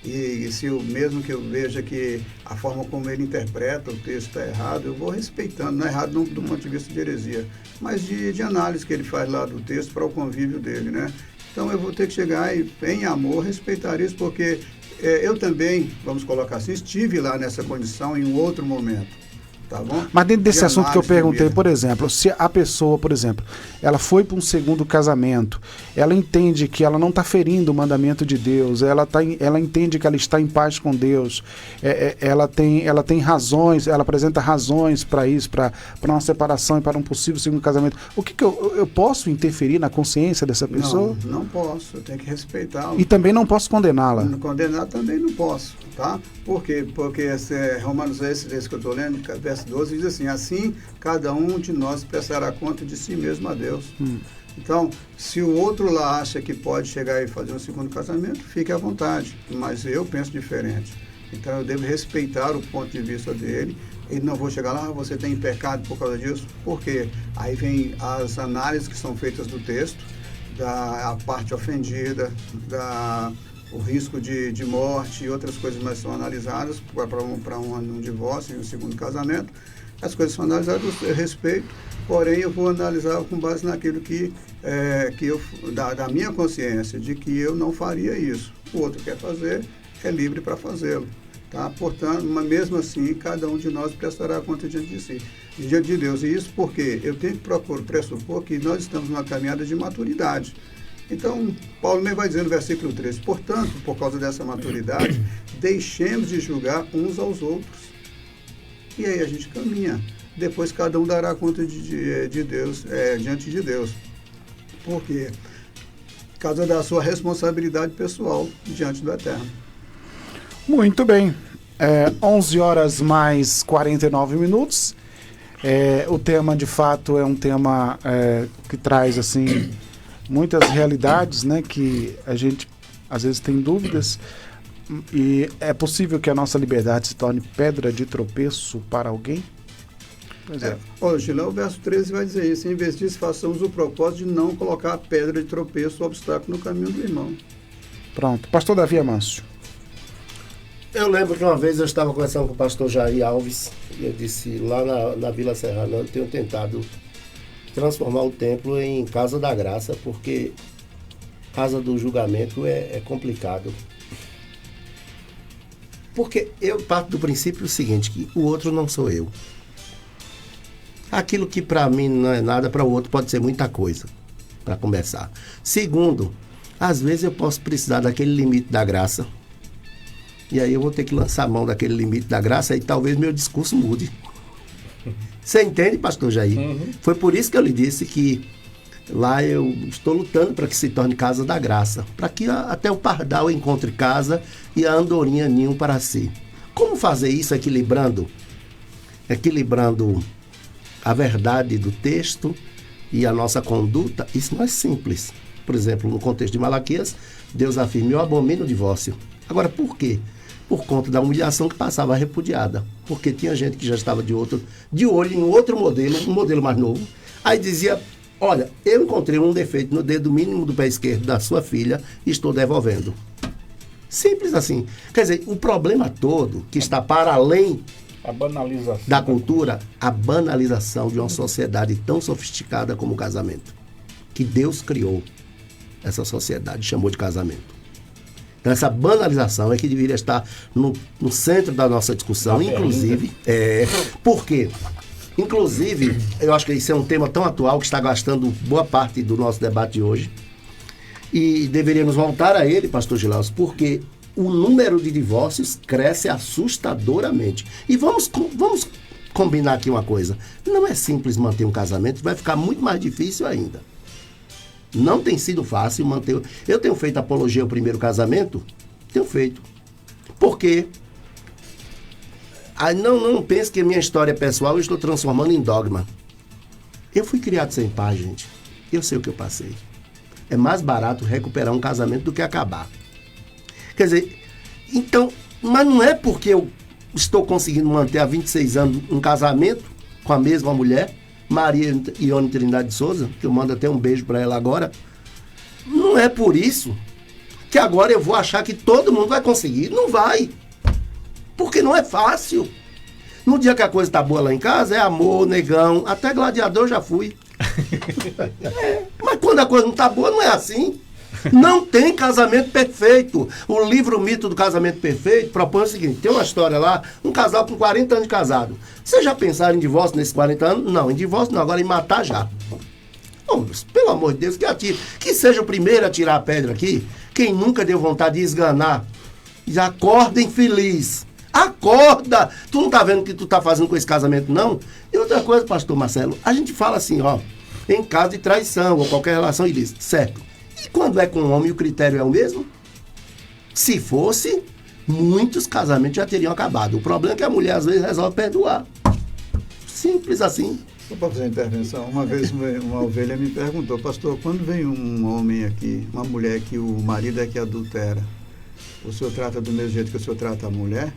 e se mesmo que eu veja que a forma como ele interpreta o texto está errado, eu vou respeitando. Não é errado do ponto de vista de heresia, mas de análise que ele faz lá do texto para o convívio dele, né? Então eu vou ter que chegar e, em amor, respeitar isso, porque eu também, vamos colocar assim, estive lá nessa condição em um outro momento. Tá bom? Mas dentro desse assunto que eu perguntei, por exemplo, se a pessoa, por exemplo, ela foi para um segundo casamento, ela entende que ela não está ferindo o mandamento de Deus, ela entende que ela está em paz com Deus, ela tem razões, ela apresenta razões para isso, para uma separação e para um possível segundo casamento. O que eu posso interferir na consciência dessa pessoa? Não posso, eu tenho que respeitá-la. E também não posso condená-la. Condenar também não posso, tá? Por quê? Porque Romanos, esse que eu estou lendo, verso 12, diz assim: cada um de nós prestará conta de si mesmo a Deus. Então, se o outro lá acha que pode chegar e fazer um segundo casamento, fique à vontade, mas eu penso diferente. Então, eu devo respeitar o ponto de vista dele, e não vou chegar lá, você tem pecado por causa disso, porque aí vem as análises que são feitas do texto, da parte ofendida, o risco de morte e outras coisas mais são analisadas para um divórcio e um segundo casamento. As coisas são analisadas, eu respeito, porém eu vou analisar com base naquilo que da minha consciência, de que eu não faria isso. O outro quer fazer, é livre para fazê-lo. Tá? Portanto, mas mesmo assim, cada um de nós prestará conta diante de si, diante de Deus. E isso porque eu tenho que pressupor que nós estamos numa caminhada de maturidade. Então, Paulo nem vai dizer no versículo 13, portanto, por causa dessa maturidade, deixemos de julgar uns aos outros. E aí a gente caminha. Depois cada um dará conta de Deus, diante de Deus. Por quê? Por causa da sua responsabilidade pessoal diante do Eterno. Muito bem. 11 horas mais 49 minutos. O tema, de fato, é um tema que traz, assim, muitas realidades, né, que a gente, às vezes, tem dúvidas. E é possível que a nossa liberdade se torne pedra de tropeço para alguém? Pois é. Hoje, lá o verso 13 vai dizer isso. Em vez disso, façamos o propósito de não colocar a pedra de tropeço ou obstáculo no caminho do irmão. Pronto. Pastor Davi Amâncio. Eu lembro que uma vez eu estava conversando com o pastor Jair Alves e eu disse, lá na Vila Serrana, eu tenho tentado transformar o templo em casa da graça, porque casa do julgamento é complicado. Porque eu parto do princípio seguinte, que o outro não sou eu. Aquilo que para mim não é nada, para o outro pode ser muita coisa, para conversar. Segundo, às vezes eu posso precisar daquele limite da graça, e aí eu vou ter que lançar a mão daquele limite da graça e talvez meu discurso mude. Você entende, pastor Jair? Uhum. Foi por isso que eu lhe disse que lá eu estou lutando para que se torne casa da graça, para que até o pardal encontre casa e a andorinha ninho para si. Como fazer isso equilibrando a verdade do texto e a nossa conduta? Isso não é simples. Por exemplo, no contexto de Malaquias, Deus afirma: eu abomino o divórcio. Agora, por quê? Por conta da humilhação que passava repudiada. Porque tinha gente que já estava de olho em outro modelo, um modelo mais novo. Aí dizia: olha, eu encontrei um defeito no dedo mínimo do pé esquerdo da sua filha e estou devolvendo. Simples assim. Quer dizer, o problema todo que está para além a banalização da cultura, a banalização de uma sociedade tão sofisticada como o casamento. Que Deus criou essa sociedade, chamou de casamento. Então, essa banalização é que deveria estar no centro da nossa discussão, inclusive. Por quê? Inclusive, eu acho que isso é um tema tão atual que está gastando boa parte do nosso debate de hoje. E deveríamos voltar a ele, pastor Gilaus, porque o número de divórcios cresce assustadoramente. E vamos combinar aqui uma coisa. Não é simples manter um casamento, vai ficar muito mais difícil ainda. Não tem sido fácil manter... Eu tenho feito apologia ao primeiro casamento? Tenho feito. Por quê? Não pense que a minha história pessoal eu estou transformando em dogma. Eu fui criado sem pai, gente. Eu sei o que eu passei. É mais barato recuperar um casamento do que acabar. Quer dizer, então... Mas não é porque eu estou conseguindo manter há 26 anos um casamento com a mesma mulher, Maria Ione Trindade de Souza, que eu mando até um beijo para ela agora. Não é por isso que agora eu vou achar que todo mundo vai conseguir. Não vai. Porque não é fácil. No dia que a coisa tá boa lá em casa, é amor, negão. Até gladiador já fui. Mas quando a coisa não tá boa, não é assim. Não tem casamento perfeito. O livro Mito do Casamento Perfeito propõe o seguinte: tem uma história lá, um casal com 40 anos de casado. Vocês já pensaram em divórcio nesses 40 anos? Não, em divórcio não, agora em matar já. Pelo amor de Deus, que atire. Que seja o primeiro a tirar a pedra aqui, quem nunca deu vontade de esganar. Já acorda infeliz. Acorda! Tu não tá vendo o que tu tá fazendo com esse casamento, não? E outra coisa, pastor Marcelo, a gente fala assim, ó, em caso de traição ou qualquer relação ilícita, certo? E quando é com um homem, o critério é o mesmo? Se fosse, muitos casamentos já teriam acabado. O problema é que a mulher, às vezes, resolve perdoar. Simples assim. Só para fazer uma intervenção, uma vez uma ovelha me perguntou: pastor, quando vem um homem aqui, uma mulher que o marido é que adultera, o senhor trata do mesmo jeito que o senhor trata a mulher?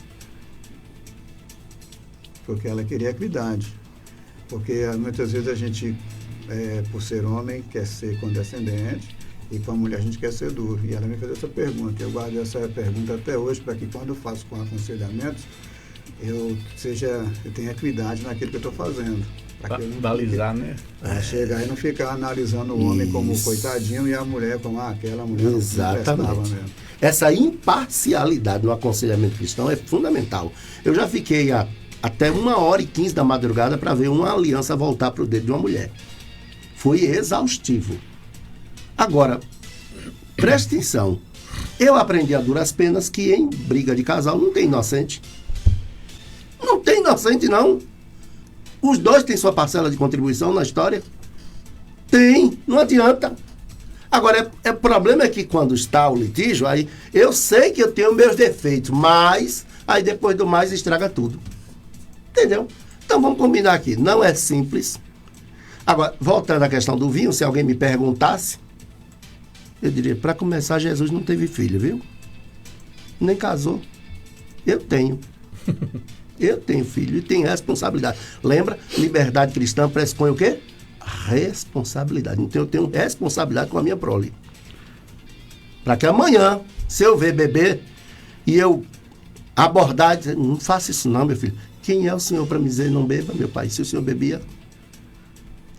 Porque ela queria equidade. Porque muitas vezes a gente, por ser homem, quer ser condescendente, e com a mulher a gente quer ser duro. E ela me fez essa pergunta. Eu guardo essa pergunta até hoje, para que quando eu faço com aconselhamentos, eu tenha equidade naquilo que eu estou fazendo. Para balizar, né? Chegar e não ficar analisando o homem como coitadinho e a mulher como aquela mulher. Exatamente. Não mesmo. Essa imparcialidade no aconselhamento cristão é fundamental. Eu já fiquei até 1h15 da madrugada para ver uma aliança voltar para o dedo de uma mulher. Foi exaustivo. Agora, preste atenção. Eu aprendi a duras penas que em briga de casal não tem inocente. Não tem inocente, não. Os dois têm sua parcela de contribuição na história. Tem, não adianta. Agora, o problema é que quando está o litígio, aí eu sei que eu tenho meus defeitos, mas aí depois do mais estraga tudo. Entendeu? Então vamos combinar aqui. Não é simples. Agora, voltando à questão do vinho, se alguém me perguntasse, eu diria, para começar, Jesus não teve filho, viu? Nem casou. Eu tenho. Eu tenho filho e tenho responsabilidade. Lembra? Liberdade cristã pressupõe o quê? Responsabilidade. Então eu tenho responsabilidade com a minha prole. Para que amanhã, se eu ver beber e eu abordar e dizer, não faça isso não, meu filho. Quem é o senhor para me dizer não beba, meu pai? Se o senhor bebia.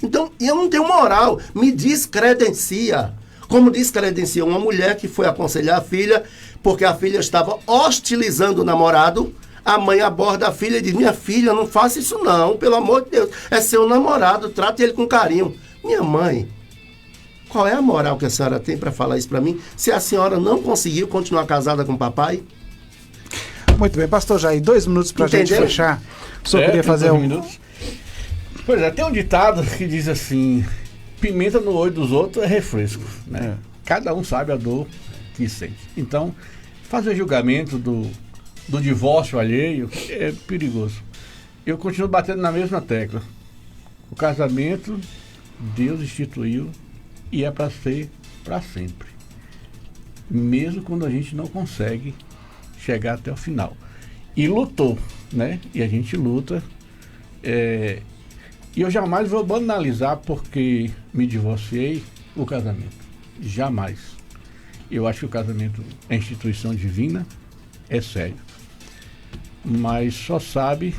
Então, eu não tenho moral. Me descredencia. Como descredencia uma mulher que foi aconselhar a filha, porque a filha estava hostilizando o namorado. A mãe aborda a filha e diz, minha filha, não faça isso não, pelo amor de Deus. É seu namorado, trate ele com carinho. Minha mãe, qual é a moral que a senhora tem para falar isso para mim, se a senhora não conseguiu continuar casada com o papai? Muito bem, pastor Jair, 2 minutos para a gente fechar. O senhor queria fazer 2 minutos? Pois é, tem um ditado que diz assim, pimenta no olho dos outros é refresco, né? Cada um sabe a dor que sente. Então, fazer julgamento do divórcio alheio é perigoso. Eu continuo batendo na mesma tecla. O casamento, Deus instituiu e é para ser para sempre. Mesmo quando a gente não consegue chegar até o final. E lutou, né? E a gente luta. E eu jamais vou banalizar porque me divorciei o casamento. Jamais. Eu acho que o casamento é instituição divina, é sério. Mas só sabe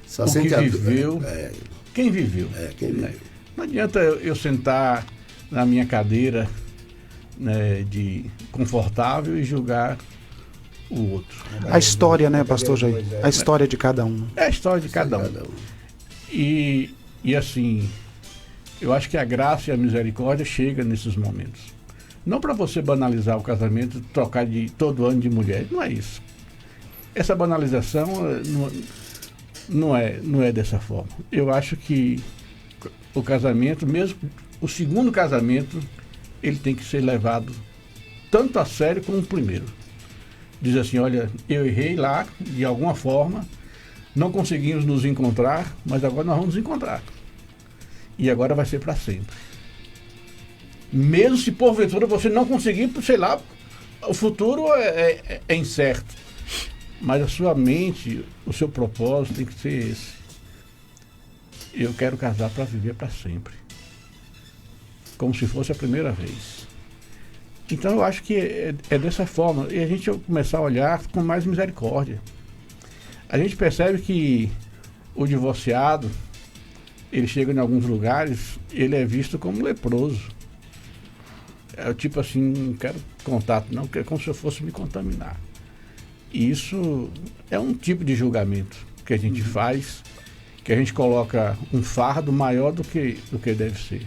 só o que viveu, quem viveu. Quem viveu. Não adianta eu sentar na minha cadeira, né, de confortável e julgar o outro. A história, né, pastor Jair? A história de cada um. É a história de cada um. E assim, eu acho que a graça e a misericórdia chegam nesses momentos. Não para você banalizar o casamento, trocar de todo ano de mulher. Não é isso. Essa banalização não é dessa forma. Eu acho que o casamento, mesmo o segundo casamento, ele tem que ser levado tanto a sério como o primeiro. Diz assim, olha, eu errei lá, de alguma forma, não conseguimos nos encontrar, mas agora nós vamos nos encontrar. E agora vai ser para sempre. Mesmo se porventura você não conseguir, sei lá, o futuro é incerto. Mas a sua mente, o seu propósito tem que ser esse. Eu quero casar para viver para sempre. Como se fosse a primeira vez. Então eu acho que é dessa forma. E a gente vai começar a olhar com mais misericórdia. A gente percebe que o divorciado, ele chega em alguns lugares, ele é visto como leproso. É tipo assim, não quero contato não, porque é como se eu fosse me contaminar. E isso é um tipo de julgamento que a gente faz, que a gente coloca um fardo maior do que deve ser.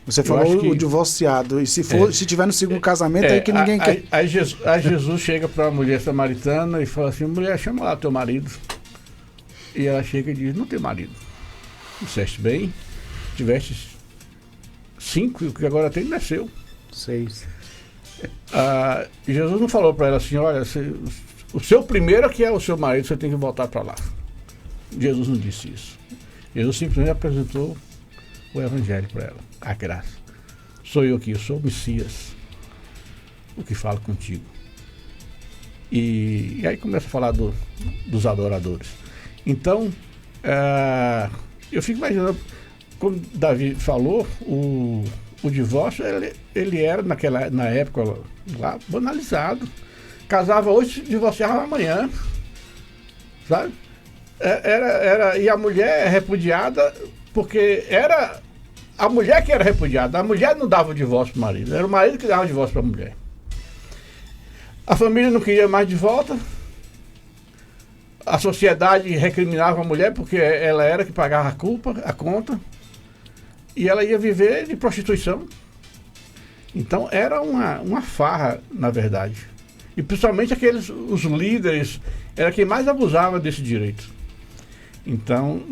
Você falou o divorciado, e se tiver no segundo casamento, aí que ninguém quer. Aí Jesus chega para a mulher samaritana e fala assim, mulher, chama lá teu marido. E ela chega e diz, não tem marido. Disseste bem, tiveste 5, o que agora tem não é seu. 6. Jesus não falou para ela assim, olha, o seu primeiro que é o seu marido, você tem que voltar para lá. Jesus não disse isso. Jesus simplesmente apresentou o evangelho para ela, a graça. Sou eu aqui, eu sou o Messias, o que falo contigo. E aí começa a falar dos adoradores. Então, eu fico imaginando, como Davi falou, o divórcio, ele era na época lá, banalizado. Casava hoje, divorciava amanhã. Sabe? E a mulher é repudiada porque era a mulher que era repudiada, a mulher não dava o divórcio pro marido, era o marido que dava o divórcio para a mulher. A família não queria mais de volta, a sociedade recriminava a mulher porque ela era que pagava a conta, e ela ia viver de prostituição. Então era uma farra, na verdade. E principalmente os líderes, era quem mais abusava desse direito. Então,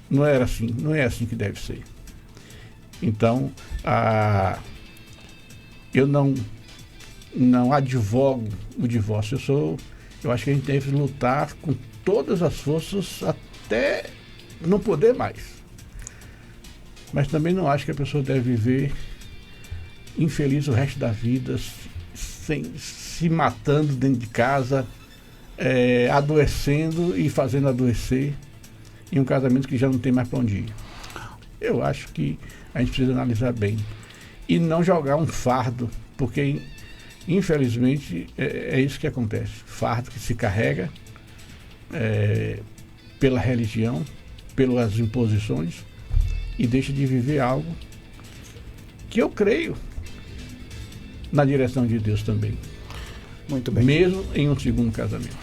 não é assim que deve ser. Então, eu não advogo o divórcio. Eu acho que a gente deve lutar com todas as forças até não poder mais. Mas também não acho que a pessoa deve viver infeliz o resto da vida, se matando dentro de casa, adoecendo e fazendo adoecer em um casamento que já não tem mais para onde ir. Eu acho que a gente precisa analisar bem e não jogar um fardo, porque infelizmente é isso que acontece. Fardo que se carrega pela religião, pelas imposições, e deixa de viver algo que eu creio na direção de Deus também. Muito bem. Mesmo em um segundo casamento.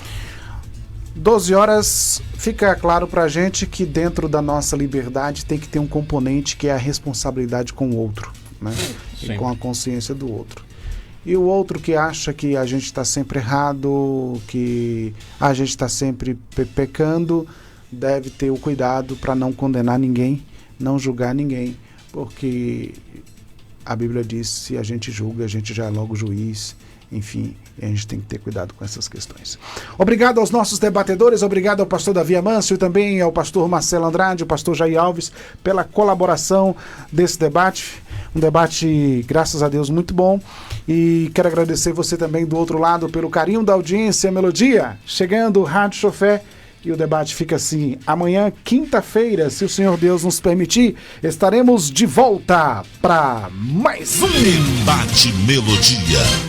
12 horas, fica claro pra gente que dentro da nossa liberdade tem que ter um componente que é a responsabilidade com o outro, né? E com a consciência do outro. E o outro que acha que a gente está sempre errado, que a gente está sempre pecando, deve ter o cuidado para não condenar ninguém, não julgar ninguém, porque a Bíblia diz, se a gente julga, a gente já é logo juiz. Enfim, a gente tem que ter cuidado com essas questões. Obrigado aos nossos debatedores, obrigado ao pastor Davi Amâncio e também ao pastor Marcelo Andrade, o pastor Jair Alves, pela colaboração desse debate. Um debate, graças a Deus, muito bom. E quero agradecer você também do outro lado pelo carinho da audiência, Melodia, chegando, Rádio Chofé. E o debate fica assim. Amanhã, quinta-feira, se o Senhor Deus nos permitir, estaremos de volta para mais um Debate Melodia.